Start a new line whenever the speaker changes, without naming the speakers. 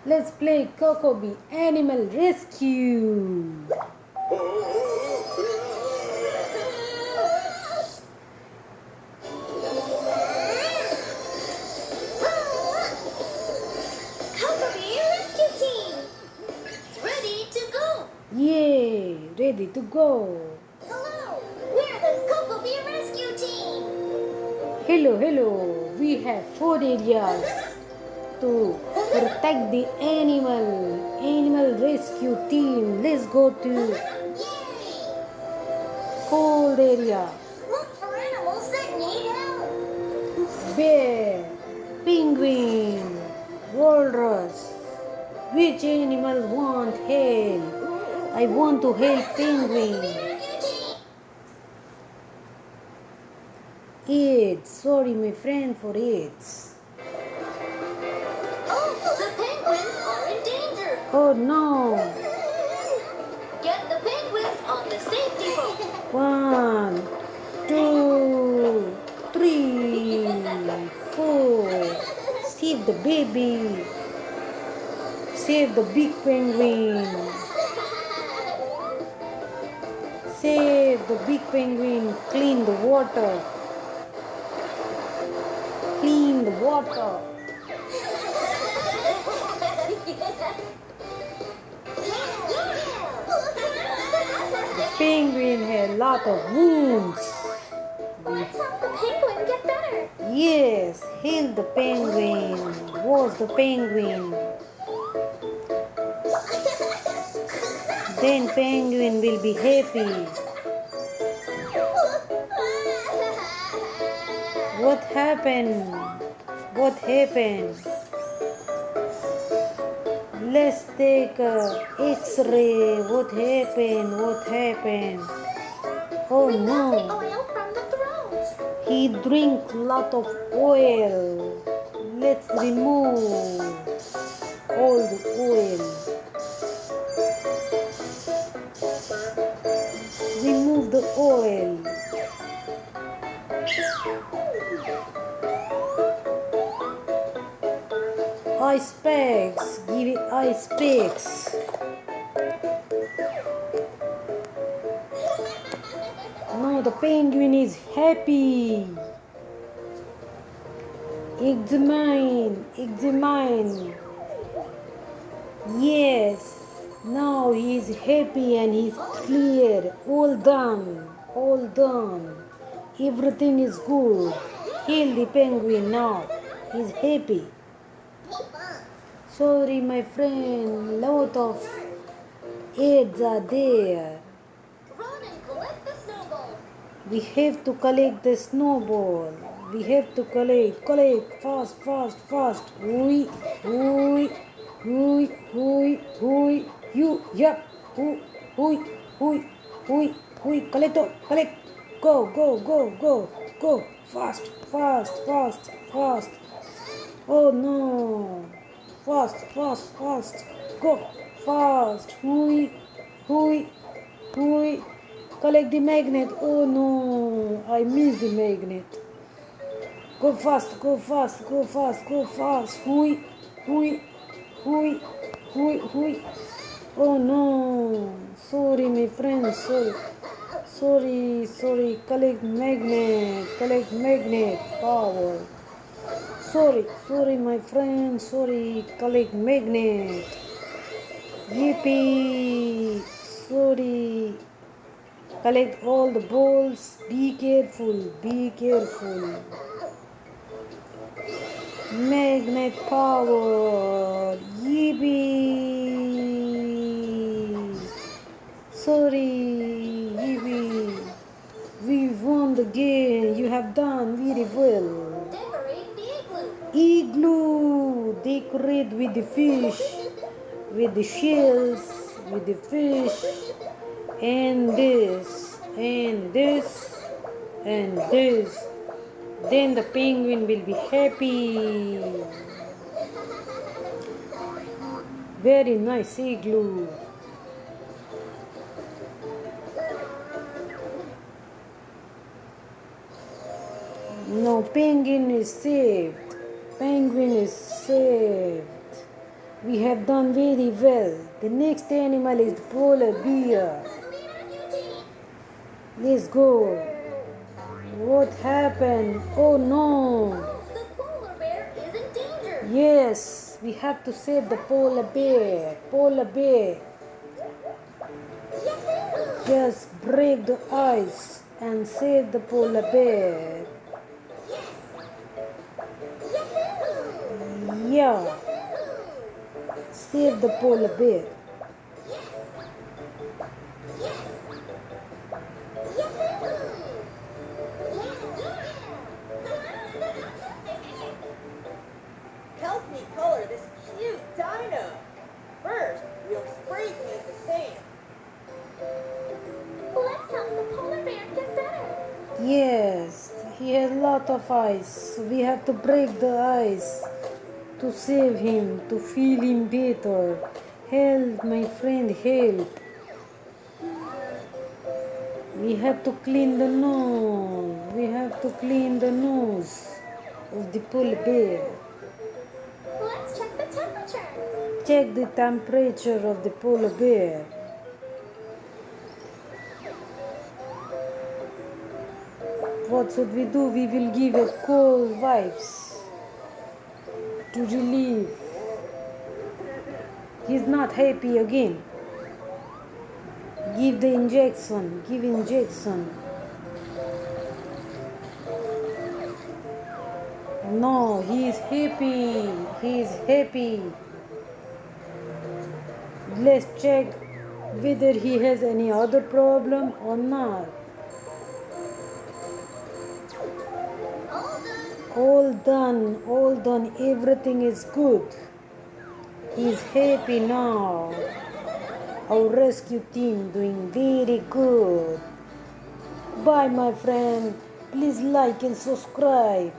Let's play Cocobi Animal Rescue.
Cocobi Rescue Team! Ready to go!
Yay! Ready to go.
Hello! We're the Cocobi Rescue Team!
Hello. We have 4 areas to protect the animal rescue team. Let's go to
Yay!
cold area.
Look for animals that need help!
Bear, penguin, walrus. Which animal want help? I want to help penguin.
Rescue Team!
AIDS. Sorry, my friend, for AIDS.
Oh, the penguins are in danger!
Oh no.
Get the penguins on the safety boat!
1, 2, 3, 4. Save the baby. Save the big penguin. Save the big penguin. Clean the water. Clean the water. The penguin had a lot of wounds.
Let's help the penguin get better!
Yes, heal the penguin. Wash the penguin. Then penguin will be happy. What happened? What happened? Let's take a X-ray. What happened? What happened? Oh
We got the
no.
oil from the throat!
He drank lot of oil. Let's remove all the oil. Remove the oil. Ice packs. Give it ice packs. Now the penguin is happy. Examine. Yes. Now he is happy and he's clear. All done. Everything is good. Heal the penguin now. He's happy. Sorry, my friend. Lot of AIDS are there.
Run and collect the snowball!
We have to collect the snowball. We have to collect fast. Hui. You, yep. Hui. Collect. Go. Fast. Oh no. Fast. Go. Fast. Hui. Collect the magnet. Oh no, I missed the magnet. Go fast. Hui. Oh no. Sorry, my friend. Sorry. Collect magnet. Power. Sorry, my friend. Sorry. Collect magnet. Yippee. Sorry. Collect all the balls. Be careful. Magnet power. Yippee. Sorry. Yippee. We won the game. You have done very well.
Decorate the
Igloo. Decorate with the fish. With the shells. With the fish. And this. Then the penguin will be happy. Very nice igloo. No, penguin is saved. We have done very well. The next animal is the polar bear. Let's go. What happened? Oh no.
The polar bear is in danger.
Yes, we have to save the polar bear. Polar bear.
Yahoo!
Just break the ice and save the polar bear.
Yahoo!
Yeah,
Yahoo!
save the polar bear.
Help me color this cute dino. First, we'll spray paint the sand.
Let's help the polar bear get better.
Yes, he has lot of ice. So we have to break the ice to save him, to feel him better. Help, my friend, help. We have to clean the nose. We have to clean the nose of the polar bear.
Let's check the temperature.
Check the temperature of the polar bear. What should we do? We will give a cold wipes to relieve. He's not happy again. Give the injection. Give injection. No, he is happy. He is happy. Let's check whether he has any other problem or not.
All done.
All done, everything is good. He is happy now. Our rescue team doing very good. Bye, my friend. Please like and subscribe.